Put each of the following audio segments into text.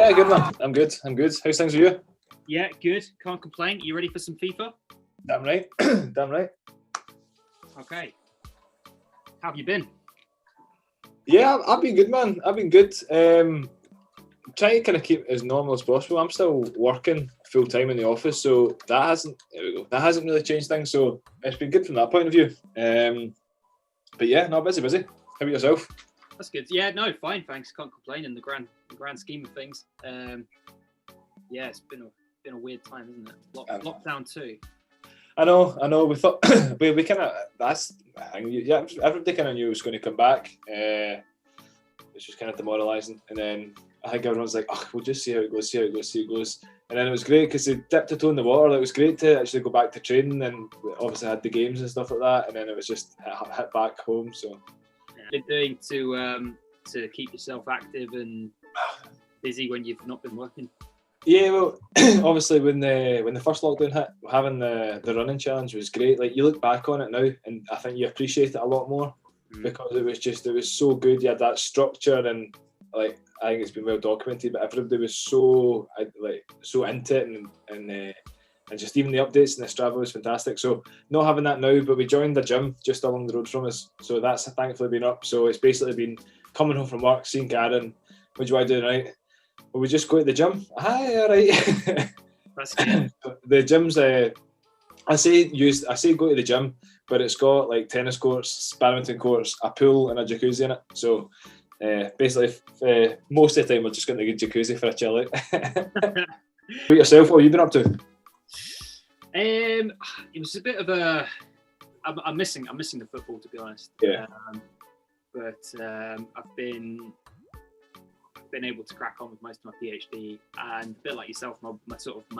Yeah, good man. I'm good. How's things with you? Yeah, good. Can't complain. You ready for some FIFA? Damn right. Damn right. Okay. How have you been? Yeah, I've been good, man. I've been good. Trying to kind of keep it as normal as possible. I'm still working full time in the office, so that hasn't really changed things. So it's been good from that point of view. But yeah, no, busy. How about yourself? That's good. Yeah, no, fine, thanks. Can't complain in the grand scheme of things. Yeah, it's been a weird time, isn't it? Lockdown too. I know. We thought we kind of that's the thing. Yeah, everybody kind of knew it was going to come back. It's just kind of demoralising, and then I think everyone's like, "Oh, we'll just see how it goes, And then it was great because they dipped a toe in the water. It was great to actually go back to training, and we obviously had the games and stuff like that. And then it was just hit back home. So, been doing to keep yourself active and busy when you've not been working? Yeah, well, obviously when the first lockdown hit, having the running challenge was great. Like you look back on it now, and I think you appreciate it a lot more because it was so good. You had that structure, and like I think it's been well documented. But everybody was so into it, and just even the updates and the Strava was fantastic. So not having that now, but we joined the gym just along the road from us, so that's thankfully been up. So it's basically been coming home from work, seeing Karen. What do I do tonight? Well, we just go to the gym. Hi, all right. That's good. The gym's I say go to the gym, but it's got like tennis courts, badminton courts, a pool, and a jacuzzi in it. So basically, most of the time we're just going to the jacuzzi for a chill out. For yourself, what have you been up to? It was a bit of a. I'm missing the football, to be honest. Yeah. But I've been able to crack on with most of my PhD, and a bit like yourself, my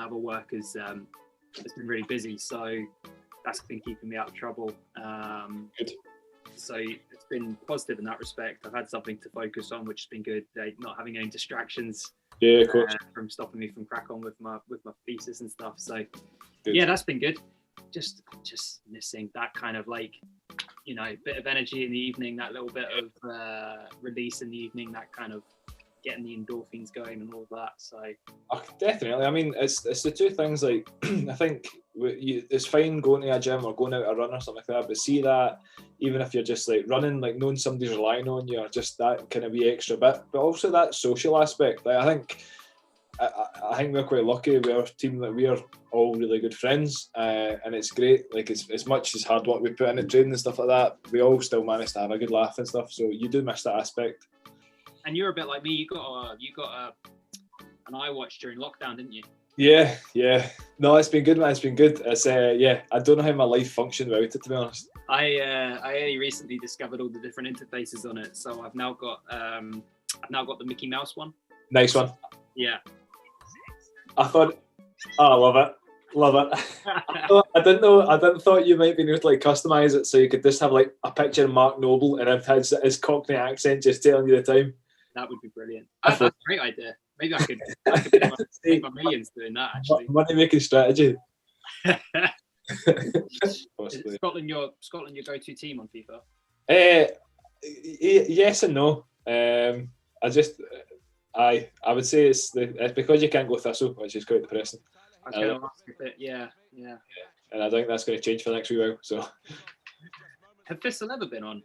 other work has been really busy, so that's been keeping me out of trouble. Good. So it's been positive in that respect. I've had something to focus on, which has been good. Not having any distractions. Yeah, of course. From stopping me from crack on with my thesis and stuff. So good. Yeah, that's been good. Just missing that kind of like, bit of energy in the evening, that little bit of release in the evening, that kind of getting the endorphins going and all of that. So definitely. I mean, it's the two things. Like I think it's fine going to a gym or going out a run or something like that, but see that even if you're just like running, like knowing somebody's relying on you, or just that kind of wee extra bit, but also that social aspect. Like I think we're quite lucky. We're a team that we are all really good friends, and it's great. Like as much as hard work we put into training and stuff like that, we all still manage to have a good laugh and stuff. So you do miss that aspect. And you're a bit like me. You got an iWatch during lockdown, didn't you? Yeah. No, it's been good, man. It's been good. It's I don't know how my life functioned without it, to be honest. I only recently discovered all the different interfaces on it, so I've now got the Mickey Mouse one. Nice one. Yeah. I thought, I love it. I didn't thought you might be able to like customize it so you could just have like a picture of Mark Noble and have his Cockney accent just telling you the time. That would be brilliant. That's a great idea. Maybe I could make my millions doing that, actually. Money making strategy. Is Scotland your go-to team on FIFA? Yes and no. I would say it's because you can't go Thistle, which is quite depressing. I was going to ask a bit, yeah. And I think that's going to change for the next wee while. So, have Thistle ever been on?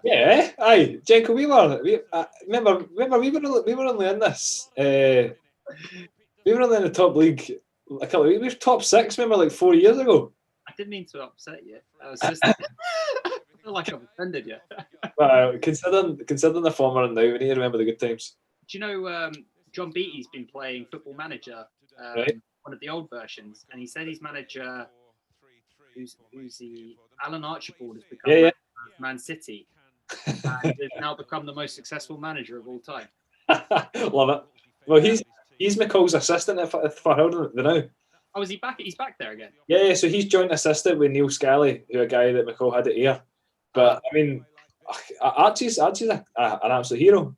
Yeah, aye, Jenko, remember we were only in this. We were only in the top league we were top 6. Remember, like 4 years ago. I didn't mean to upset you. I was just. I feel like I've offended you. Well, considering the former and now, we need to remember the good times. Do you know John Beattie's been playing Football Manager, right? One of the old versions, and he said his manager, who's Alan Archibald, has become Man City, and has now become the most successful manager of all time. Love it. Well, he's McCall's assistant for Hildon now. Oh, is he back? He's back there again. Yeah. So he's joint assistant with Neil Scally, who a guy that McCall had at Ayr. But I mean, Archie's an absolute hero.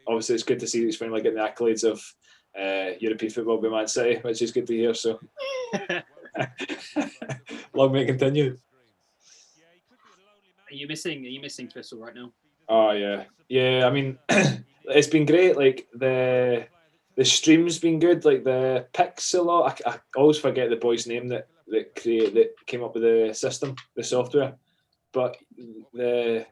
Obviously, it's good to see he's finally getting the accolades of European football by Man City, which is good to hear. So, long may it continue. Are you missing Thistle right now? Oh yeah. I mean, it's been great. Like the the stream's been good. Like the Pixel, I always forget the boy's name that came up with the system, the software. But the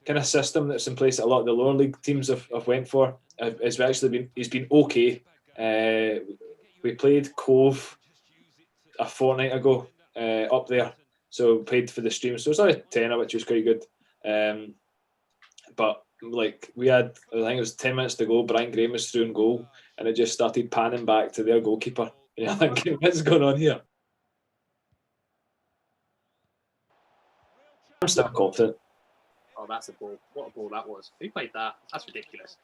kind of system that's in place that a lot of the lower league teams have went for has actually been okay. We played Cove a fortnight ago up there, so paid for the stream. So it was only a tenner, which was quite good. But like we had, I think it was 10 minutes to go. Brian Graham was through in goal, and it just started panning back to their goalkeeper. And you're thinking, what's going on here? I'm still confident. Oh, that's a ball. What a ball that was. Who played that? That's ridiculous.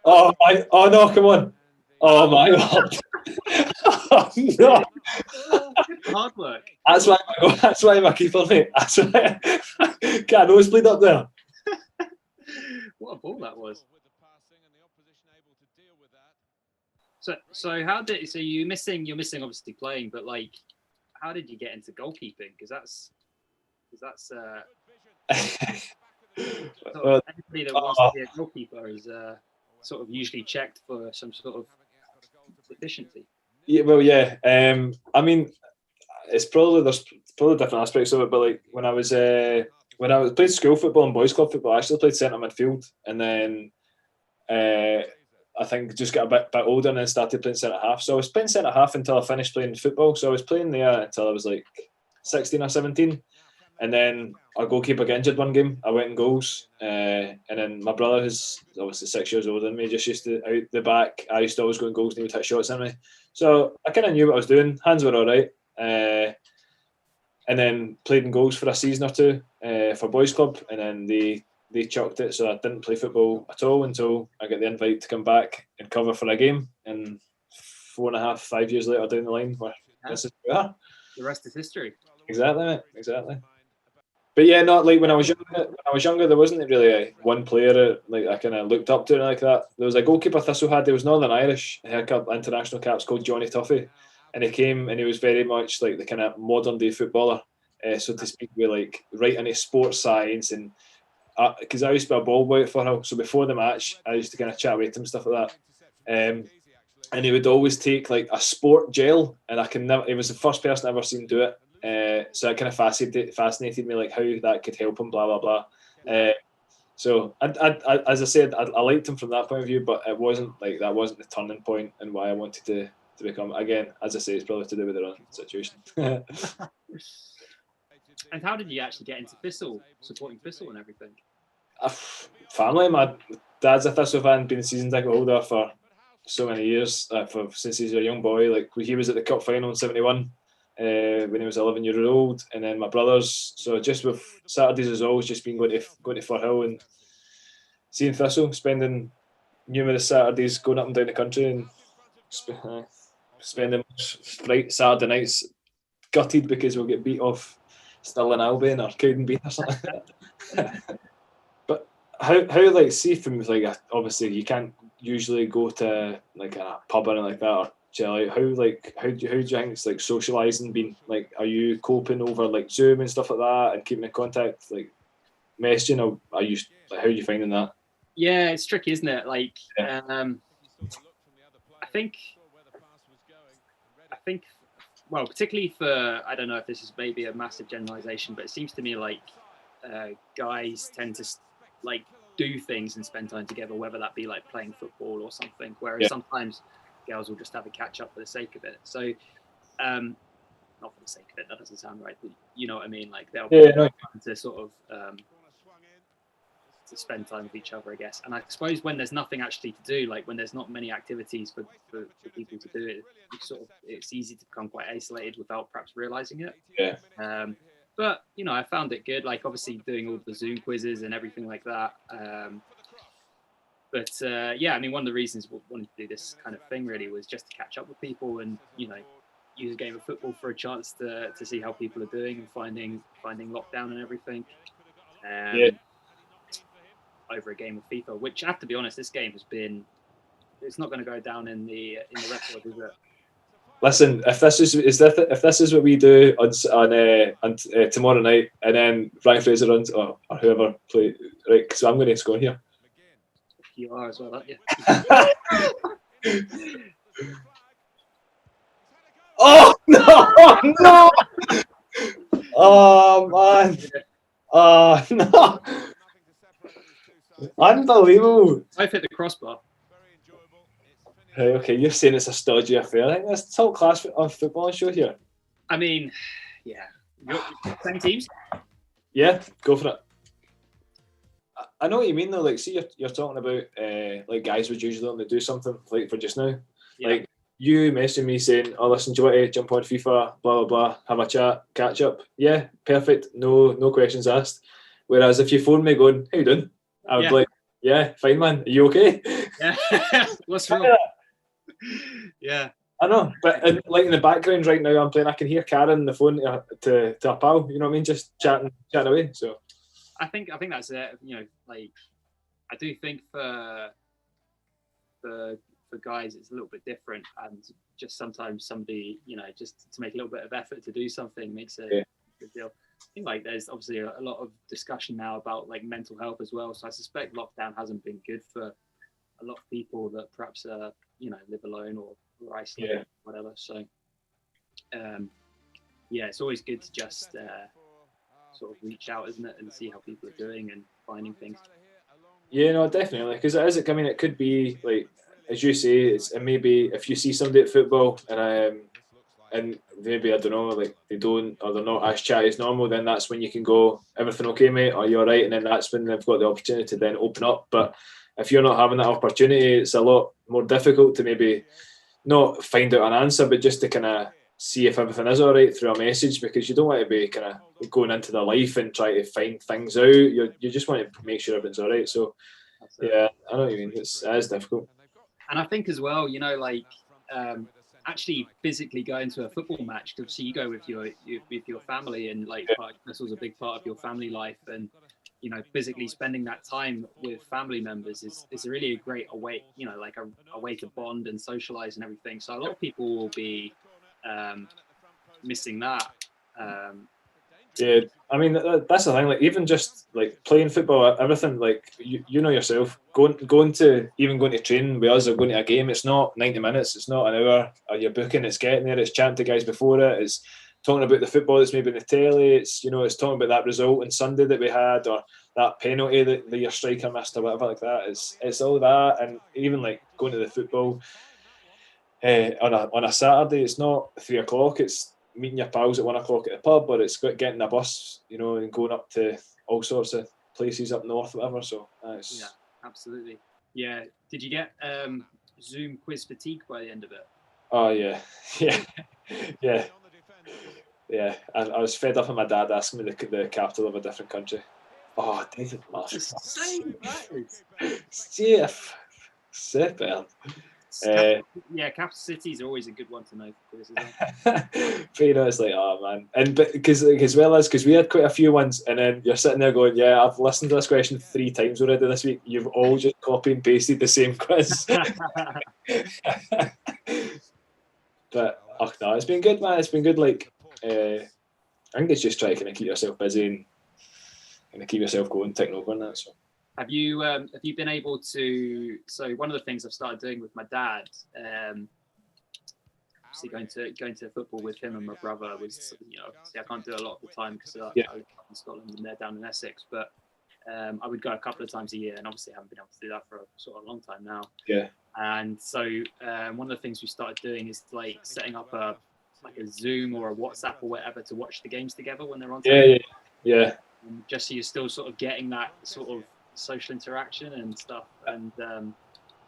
Oh no, come on. Oh my God. Oh, no. Hard work. That's why my keeper, mate. That's why can't always played up there. What a ball that was. So how did you're missing obviously playing, but like how did you get into goalkeeping? Because that's well, anybody that wants to be a goalkeeper is sort of usually checked for some sort of deficiency. Yeah, well, yeah. I mean, there's probably different aspects of it, but like when I was played school football and boys club football, I actually played centre midfield, and then I think just got a bit older and then started playing centre half. So I was playing centre half until I finished playing football. So I was playing there until I was like 16 or 17. And then our goalkeeper got injured one game. I went in goals. And then my brother, who's obviously 6 years older than me, just used to out the back. I used to always go in goals and he would hit shots at me. So I kind of knew what I was doing. Hands were all right. And then played in goals for a season or two for boys club. And then they chucked it. So I didn't play football at all until I got the invite to come back and cover for a game. And 4.5, 5 years later down the line, this is where we are. The rest is history. Exactly, mate. Exactly. But yeah, not like when I was younger, there wasn't really one player like I kind of looked up to like that. There was a goalkeeper Thistle had. There was Northern Irish haircut international caps called Johnny Tuffy, and he came and he was very much like the kind of modern day footballer, so to speak. We like right into sports science and because I used to be a ball boy for him. So before the match, I used to kind of chat with him and stuff like that. And he would always take like a sport gel, and I can never. He was the first person I've ever seen do it. So it kind of fascinated me, like how that could help him, blah blah blah. So I as I said, I liked him from that point of view, but it wasn't like that wasn't the turning point and why I wanted to become. Again, as I say, it's probably to do with the run situation. And how did you actually get into Thistle, supporting Thistle and everything? Family. My dad's a Thistle fan, been a season ticket holder for so many years, since he's a young boy. Like he was at the cup final in '71 when he was 11 years old, and then my brothers. So just with Saturdays has always just been going to Firhill and seeing Thistle, spending numerous Saturdays going up and down the country and spending Saturday nights gutted because we'll get beat off Stirling Albion or Cowdenbeath or something like that. But how like see from like obviously you can't usually go to like a pub or anything like that or chill out. How do you think it's like socialising been like? Are you coping over like Zoom and stuff like that and keeping in contact like messaging, or are you like, how are you finding that? Yeah, it's tricky, isn't it? Like I think well, particularly for, I don't know if this is maybe a massive generalization, but it seems to me like guys tend to like do things and spend time together, whether that be like playing football or something, whereas sometimes girls will just have a catch up for the sake of it. So not for the sake of it, that doesn't sound right, but you know what I mean, like they'll to sort of to spend time with each other, I guess. And I suppose when there's nothing actually to do, like when there's not many activities for people to do it, it's easy to become quite isolated without perhaps realizing it. Yeah. But you know, I found it good. Like obviously doing all the Zoom quizzes and everything like that. But I mean, one of the reasons we wanted to do this kind of thing really was just to catch up with people and you know, use a game of football for a chance to see how people are doing and finding lockdown and everything. Over a game of FIFA, which I have to be honest, this game has been. It's not going to go down in the record, is it? Listen, if this is what we do on tomorrow night, and then Ryan Fraser runs or whoever play, right? So I'm going to score here. You are as well, aren't you? Oh no! No! Oh man! Oh no! Unbelievable! I've hit the crossbar. Right, okay, you're saying it's a stodgy affair. I think that's top class on football show here. I mean, yeah. Same teams? Yeah, go for it. I know what you mean though. Like, see, you're talking about like guys would usually only do something like for just now. Yeah. Like you messaging me saying, "Oh, listen, do you want to jump on FIFA? Blah blah blah. Have a chat, catch up." Yeah, perfect. No questions asked. Whereas if you phone me going, "How you doing?" I would be like, "Yeah, fine, man. Are you okay?" Yeah. What's wrong? Yeah. I know, but like in the background right now, I'm playing. I can hear Karen on the phone to a pal. You know what I mean? Just chatting away. So I think that's it. You know, like I do think for guys it's a little bit different, and just sometimes somebody, you know, just to make a little bit of effort to do something makes a good deal. I think like there's obviously a lot of discussion now about like mental health as well. So I suspect lockdown hasn't been good for a lot of people that perhaps you know, live alone or isolated, whatever. So yeah, it's always good to just sort of reach out, isn't it, and see how people are doing and finding things. yeah, no, definitely, because it is. I mean, it could be like as you say, it's and maybe if you see somebody at football and maybe I don't know, like they don't or they're not as chatty as normal, then that's when you can go, everything okay, mate? Are you all right? And then that's when they've got the opportunity to then open up. But if you're not having that opportunity, it's a lot more difficult to maybe not find out an answer, but just to kind of see if everything is all right through a message, because you don't want to be kind of going into their life and try to find things out. You just want to make sure everything's all right. So yeah, I know what you mean. It is difficult. And I think as well, you know, like actually physically going to a football match, because you go with your family, and like this was a big part of your family life, and you know, physically spending that time with family members is really a great way, you know, like a way to bond and socialize and everything. So a lot of people will be missing that. Yeah, I mean that's the thing. Like even just like playing football, everything. Like you know yourself, going to training with us or going to a game. It's not 90 minutes. It's not an hour. Or you're booking. It's getting there. It's chatting to guys before it. It's talking about the football that's maybe in the telly. It's it's talking about that result on Sunday that we had, or that penalty that your striker missed, or whatever like that. It's all that, and even like going to the football on a Saturday. It's not 3 o'clock. It's meeting your pals at 1 o'clock at the pub, or it's getting a bus, and going up to all sorts of places up north, whatever. So yeah, absolutely. Yeah. Did you get Zoom quiz fatigue by the end of it? Oh yeah, yeah. I was fed up with my dad asking me the capital of a different country. Oh, David Marsh. Yeah, capital cities are always a good one to know for quizzes. But it's like, oh man, and because as well as we had quite a few ones, and then you're sitting there going, yeah, I've listened to this question 3 times already this week. You've all just copy and pasted the same quiz. But no, it's been good, man. It's been good. Like, I think it's just trying to kind of keep yourself busy and kind of keep yourself going, taking over and that. So. Have you been able to? So one of the things I've started doing with my dad, obviously going to football with him and my brother was, obviously I can't do a lot of the time because I live in Scotland and they're down in Essex, but I would go a couple of times a year, and obviously I haven't been able to do that for a sort of long time now. Yeah. And so one of the things we started doing is like setting up a Zoom or a WhatsApp or whatever to watch the games together when they're on. Yeah. And just so you're still sort of getting that sort of social interaction and stuff, and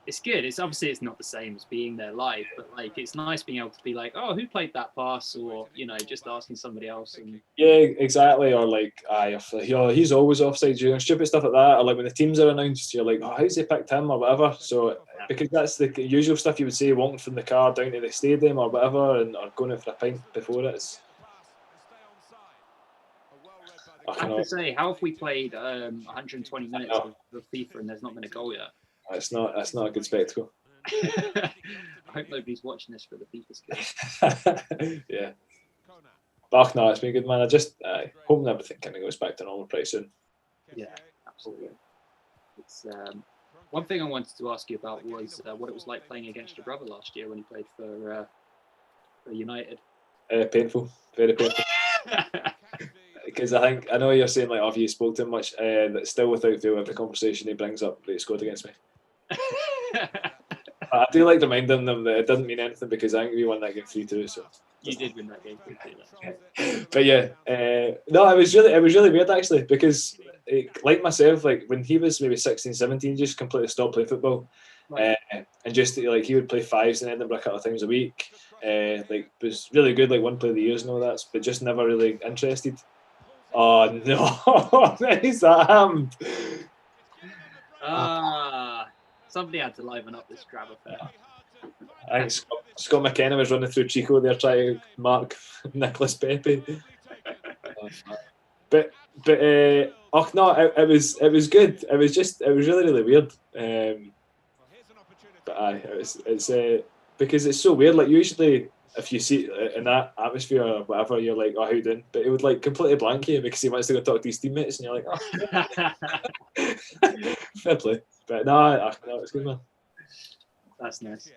it's good. It's obviously it's not the same as being there live, but like it's nice being able to be like, oh, who played that pass, or just asking somebody else. And yeah, exactly. Or like, he's always offside, stupid stuff like that. Or like when the teams are announced, you're like, oh, how's they picked him or whatever. So because that's the usual stuff you would say, walking from the car down to the stadium or whatever, or going out for a pint before it. I have to say, how have we played 120 minutes of FIFA and there's not been a goal yet? That's not a good spectacle. I hope nobody's watching this for the FIFA skills. Yeah. But no, it's been good, man. I just hoping everything kind of goes back to normal pretty soon. Yeah, absolutely. It's One thing I wanted to ask you about was what it was like playing against your brother last year when he played for United. Painful, very painful. Because I know you're saying like, oh, you spoke to him much. That still, without fail, every conversation he brings up that he scored against me. I do like reminding them that it doesn't mean anything because I think we won that game 3-2. So you did win that game 3-2. But yeah, no, it was really weird actually because like myself, like when he was maybe 16, 17, just completely stopped playing football. Right. And just like he would play fives in Edinburgh a couple of times a week. Like was really good, like one player of the years and all that, but just never really interested. Oh no, is that happened? Somebody had to liven up this grab affair. I think Scott McKenna was running through Chico there trying to mark Nicholas Pepe. But oh no, it was good. It was really weird. But it's because it's so weird. Like usually, if you see in that atmosphere or whatever, you're like, oh, how you doing? But it would like completely blank you because he wants to go talk to his teammates, and you're like, oh, fair play. But no, it's good, man. That's nice.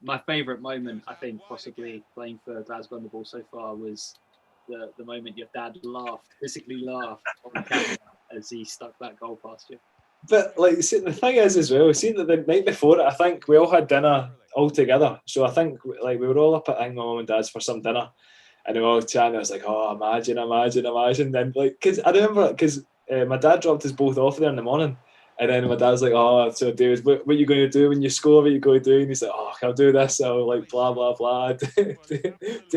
My favourite moment, I think, possibly playing for Glasgow on the ball so far was the moment your dad physically laughed on camera as he stuck that goal past you. But like, see, the thing is as well, see that the night before it, I think we all had dinner all together. So I think like we were all up at my mum and dad's for some dinner, and we were all chatting. I was like, oh, imagine. Then like, because I remember because my dad dropped us both off there in the morning. And then my dad's like, oh, so David, what are you going to do when you score? What are you going to do? And he's like, oh, I'll do this. I'll like blah, blah, blah. Do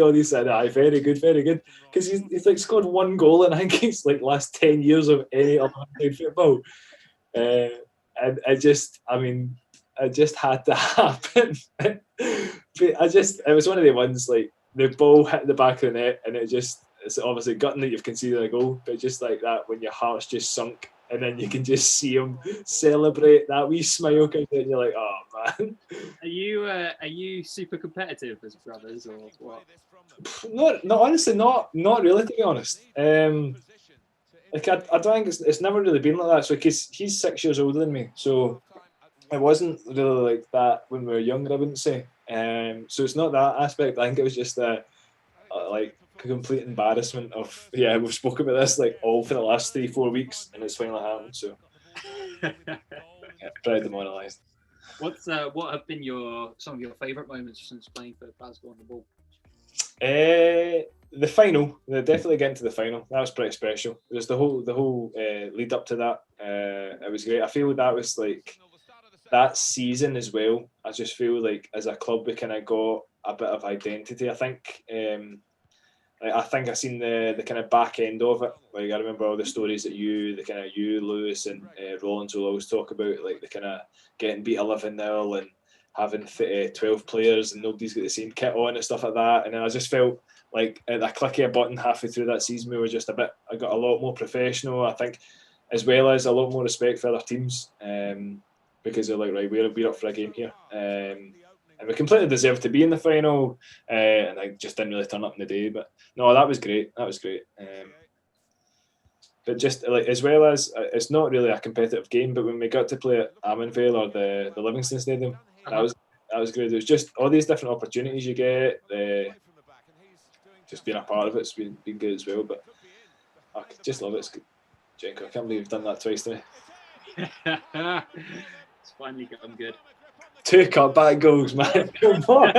all these. Said, aye, very good. Because he's like scored one goal in I think it's like last 10 years of any other football. And it just had to happen. But it was one of the ones like the ball hit the back of the net and it's obviously gutting that you've conceded a goal, but just like that when your heart's just sunk and then you can just see him celebrate, that wee smile comes out and you're like, oh man. Are you super competitive as brothers or what? No, honestly, not really, to be honest. Like I don't think it's never really been like that. So because he's 6 years older than me, so it wasn't really like that when we were younger, I wouldn't say. So it's not that aspect. I think it was just like complete embarrassment of we've spoken about this like all for the last 3-4 weeks and it's finally happened. So very demoralised. What have been some of your favourite moments since playing for Glasgow on the ball? The final, definitely getting to the final. That was pretty special. It was the whole lead up to that. It was great. I feel that was like that season as well. I just feel like as a club we kind of got a bit of identity. I think. I think I seen the kind of back end of it. Like I remember all the stories that you, Lewis, and Rollins will always talk about, like the kind of getting beat 11-0 and having 12 players and nobody's got the same kit on and stuff like that. And then I just felt like at a click of a button halfway through that season, we were just I got a lot more professional. I think, as well as a lot more respect for other teams, because they're like, right, we're up for a game here. And we completely deserved to be in the final, and I just didn't really turn up in the day. But no, that was great. But just like as well as it's not really a competitive game, but when we got to play at Arminvale or the Livingston Stadium, that was great. It was just all these different opportunities you get. Just being a part of it's been good as well. But I just love it. It's good. Jenko, I can't believe you've done that twice to me. It's finally gotten good. 2 cutback goals, man. Come on.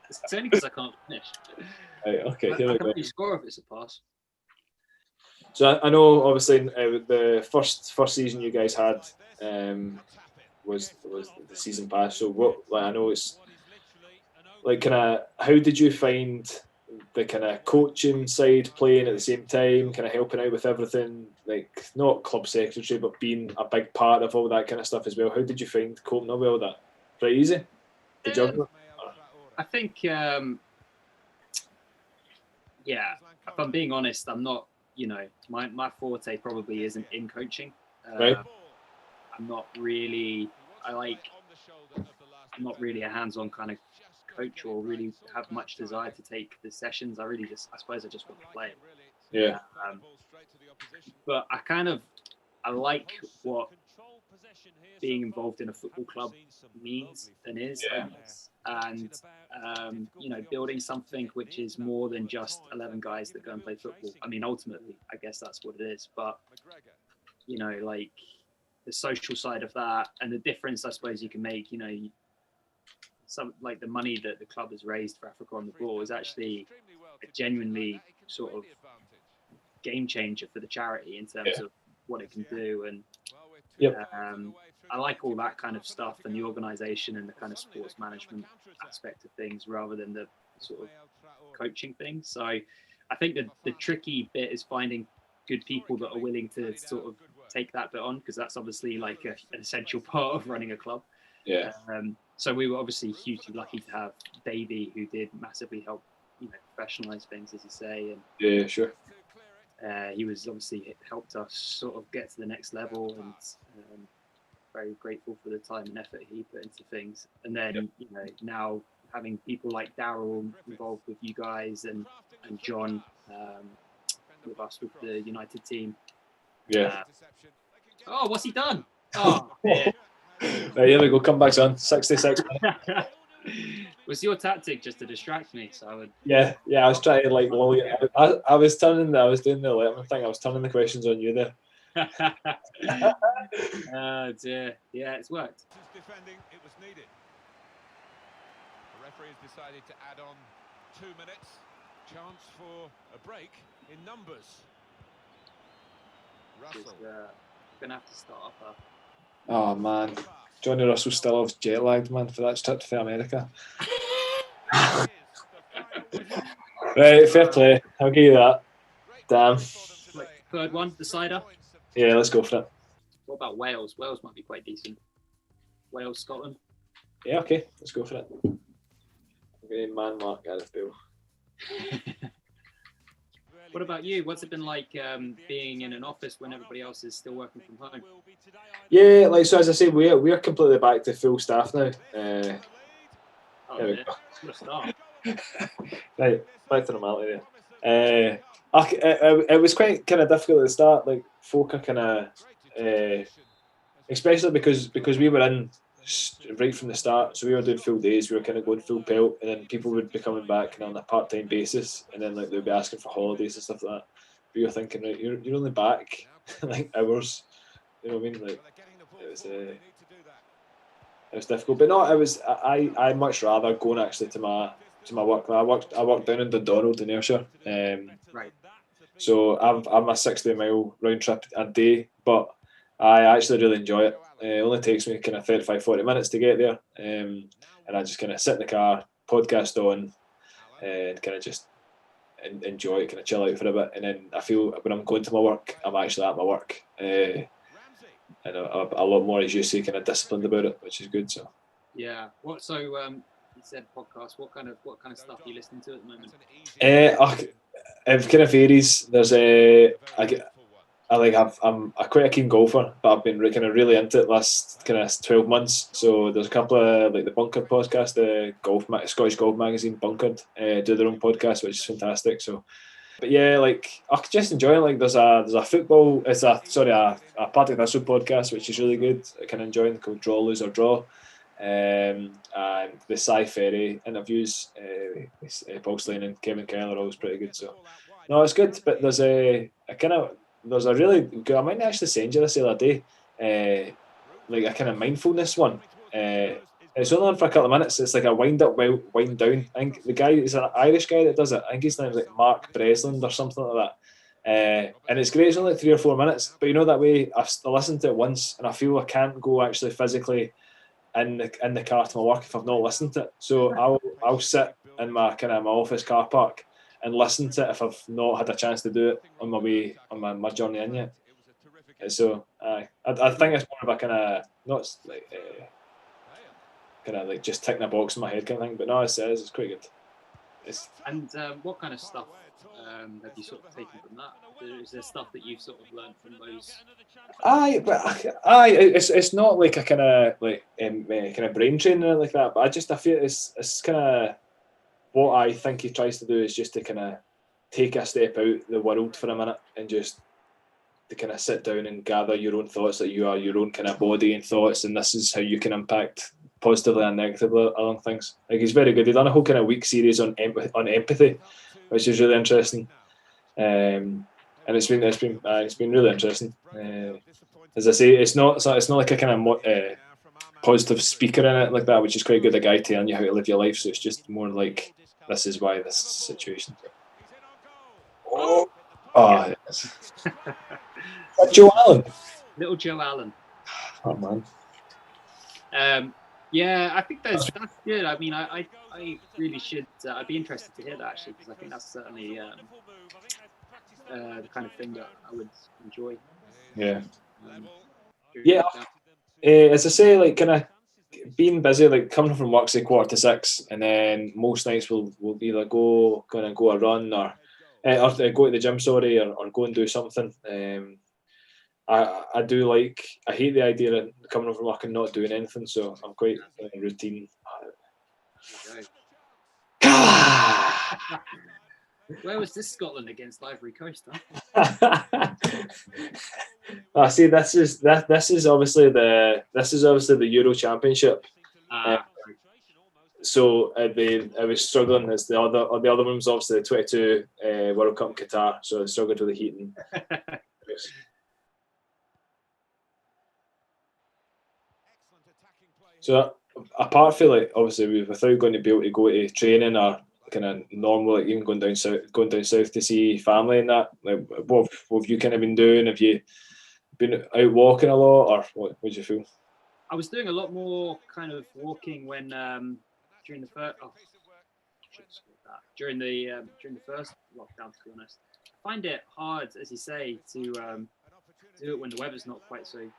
It's only because I can't finish. Right, okay, here we go. I can score if it's a pass. So I know, obviously, the first season you guys had was the season pass. So what? Like, I know it's like how did you find the kind of coaching side playing at the same time, kind of helping out with everything, like not club secretary, but being a big part of all that kind of stuff as well? How did you find coping up with all that? Pretty easy to juggle? I think, if I'm being honest, I'm not, my forte probably isn't in coaching. Right. I'm not really a hands-on kind of coach or really have much desire to take the sessions. I suppose I just want to play. Yeah. But I like what being involved in a football club means and is, I guess. And building something which is more than just 11 guys that go and play football. I mean, ultimately, I guess that's what it is. But like the social side of that and the difference, I suppose, you can make. Some like the money that the club has raised for Africa on the Ball is actually a genuinely sort of game changer for the charity in terms of what it can do. And I like all that kind of stuff and the organisation and the kind of sports management aspect of things rather than the sort of coaching thing. So I think that the tricky bit is finding good people that are willing to sort of take that bit on, because that's obviously like an essential part of running a club. Yeah. So we were obviously hugely lucky to have Davey, who did massively help, professionalise things, as you say. And yeah, sure. He was obviously helped us sort of get to the next level, and very grateful for the time and effort he put into things. And then now having people like Daryl involved with you guys and John with us with the United team. Yeah. What's he done? Oh, yeah. Right, here we go. Come back on 66 minutes. Was your tactic just to distract me? So I would. Yeah. I was trying to I was doing the 11 thing. I was turning the questions on you there. Oh dear. Yeah, it's worked. Defending, it was needed. The referee has decided to add on 2 minutes. Chance for a break in numbers. Russell. Gonna have to start up. Oh man, Johnny Russell still has jet lagged, man, for that trip to America. Right, fair play. I'll give you that. Damn. Third one, decider. Yeah, let's go for it. What about Wales? Wales might be quite decent. Wales, Scotland. Yeah, okay, let's go for it. Okay, man, Mark Gareth Bale. What about you? What's it been like being in an office when everybody else is still working from home? Yeah, like so as I say, we're completely back to full staff now. There we go. What a start. Right, back to normality there. It was quite kind of difficult at the start. Like folk are kind of, especially because we were in right from the start, so we were doing full days. We were kind of going full pelt, and then people would be coming back on a part-time basis, and then like they'd be asking for holidays and stuff like that. But you're thinking, right, you're only back like hours. You know what I mean? Like it was difficult, but no, it was. I much rather going actually to my work. I worked down in Dundonald in Ayrshire. Right. So I'm a 60-mile round trip a day, but I actually really enjoy it. It only takes me kind of 35-40 minutes to get there, and I just kind of sit in the car, podcast on, and kind of just enjoy it, kind of chill out for a bit. And then I feel when I'm going to my work, I'm actually at my work, and a lot more, as you say, kind of disciplined about it, which is good. So yeah. What? So you said podcast. What kind of stuff are you listening to at the moment? It kind of varies. There's I'm quite a keen golfer, but I've been kind of really into it last kind of 12 months. So there's a couple of like the Bunkered podcast, the Scottish Golf magazine Bunkered do their own podcast, which is fantastic. So, but yeah, like I just enjoy it. Like there's a football, a Partick Thistle podcast, which is really good. I can enjoy it, called Draw, Lose or Draw. And the Cy Ferry interviews, Paul Slane and Kevin Kyle are always pretty good. So no, it's good. But there's a really good, I might actually send you this the other day, like a kind of mindfulness one. It's only on for a couple of minutes. It's like a wind up, wind down. I think the guy is an Irish guy that does it. I think his name's like Mark Bresland or something like that. And it's great. It's only like 3 or 4 minutes, but that way I listened to it once and I feel I can't go actually physically in the car to my work if I've not listened to it. So I'll sit in my office car park and listen to it if I've not had a chance to do it on my way on my journey in yet. So I think it's more of a kind of not like kind of like just ticking a box in my head kind of thing. But no, it's quite good. And what kind of stuff have you sort of taken from that? Is there stuff that you've sort of learned from those? It's not like a kind of brain training like that. But I feel it's kind of what I think he tries to do is just to kind of take a step out the world for a minute and just kind of sit down and gather your own thoughts, that you are your own kind of body and thoughts, and this is how you can impact positively and negatively along things. Like, he's very good. He's done a whole kind of week series on empathy, which is really interesting. And it's been really interesting. As I say, it's not like a kind of positive speaker in it like that, which is quite good. A guy telling you how to live your life. So it's just more like, this is why this situation. Yes. Joe Allen. Little Joe Allen. Oh man. Yeah, I think that's good. I mean, I really should. I'd be interested to hear that, actually, because I think that's certainly the kind of thing that I would enjoy. Yeah. As I say, like, kind of being busy, like coming from work, say 5:45, and then most nights we'll either go a run or go to the gym, sorry, or go and do something. I do like, I hate the idea of coming from work and not doing anything, so I'm quite routine. Where was this Scotland against Ivory Coast? Huh? See, this is obviously the Euro Championship. So I was struggling. As the other one was obviously the 22 World Cup in Qatar, so I struggled with the heating. So apart from, like, obviously without going to be able to go to training or kind of normal, like even going down south to see family and that, like, what have you kind of been doing? Have you been out walking a lot, or what do you feel? I was doing a lot more kind of walking when during the first during the first lockdown, to be honest. I find it hard, as you say, to do it when the weather's not quite so.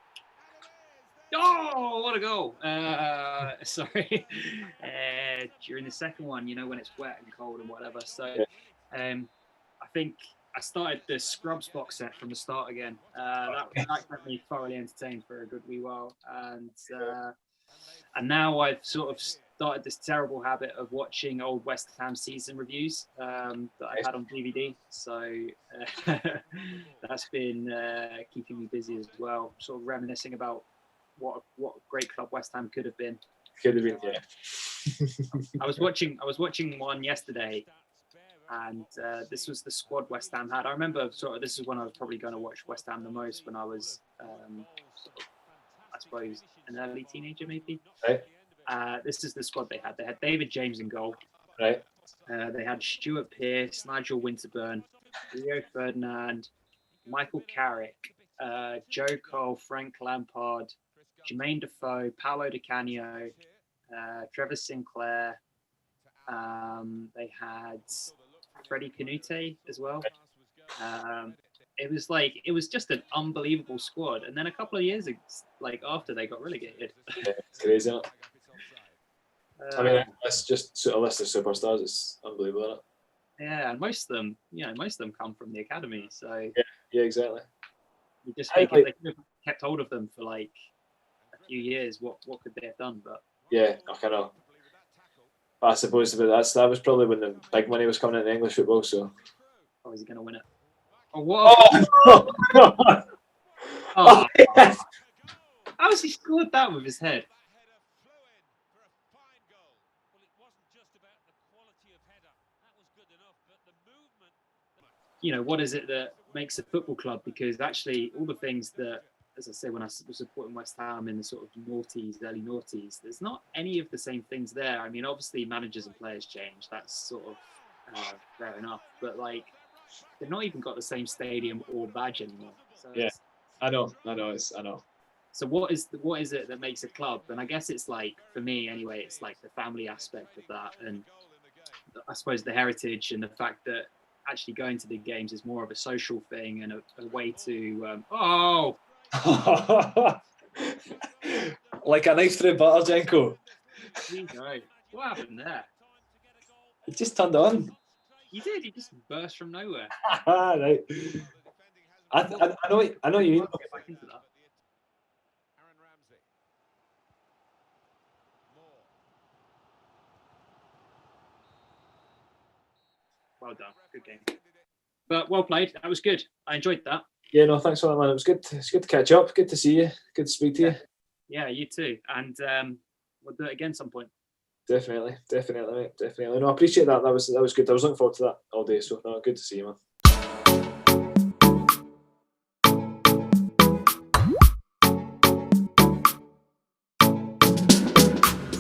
Oh, what a goal! Sorry. During the second one, when it's wet and cold and whatever. So, I think I started the Scrubs box set from the start again. That kept me thoroughly entertained for a good wee while, and now I've sort of started this terrible habit of watching old West Ham season reviews that I've had on DVD. So that's been keeping me busy as well. Sort of reminiscing about what a great club West Ham could have been. Yeah. I was watching one yesterday, and this was the squad West Ham had. I remember this is when I was probably going to watch West Ham the most, when I was I suppose an early teenager maybe. Right. This is the squad they had. They had David James in goal. Right. They had Stuart Pearce, Nigel Winterburn, Rio Ferdinand, Michael Carrick, Joe Cole, Frank Lampard, Jermaine Defoe, Paolo Di Canio, Trevor Sinclair. They had Freddie Canute as well. It was just an unbelievable squad. And then a couple of years after they got relegated. Yeah, it's crazy, isn't it? I mean, it's just a list of superstars. It's unbelievable, isn't it? Yeah, and most of them come from the academy. So yeah, exactly. You just think if they could have kept hold of them for like a few years, what could they have done? But yeah, I kind of. I suppose that was probably when the big money was coming into English football. So, is he going to win it? Oh, what? Oh, yes. How has he scored that with his head? What is it that makes a football club? Because actually, all the things that, as I say, when I was supporting West Ham in the sort of early noughties, there's not any of the same things there. I mean, obviously, managers and players change. That's sort of fair enough. But like, they've not even got the same stadium or badge anymore. So yeah, I know. So what is it that makes a club? And I guess it's like, for me anyway, it's like the family aspect of that, and I suppose the heritage and the fact that actually going to the games is more of a social thing and a way to like a knife through butter, Jenko. What happened there? It just turned on. You did. You just burst from nowhere. Right. I know what you mean. Get back into that. Well done. Good game. But well played. That was good. I enjoyed that. Yeah, no, thanks for that, man. It was good. It's good to catch up. Good to see you. Good to speak to you. Yeah, you too. And we'll do it again some point. Definitely, mate. Definitely. No, I appreciate that. That was good. I was looking forward to that all day. So, no, good to see you, man.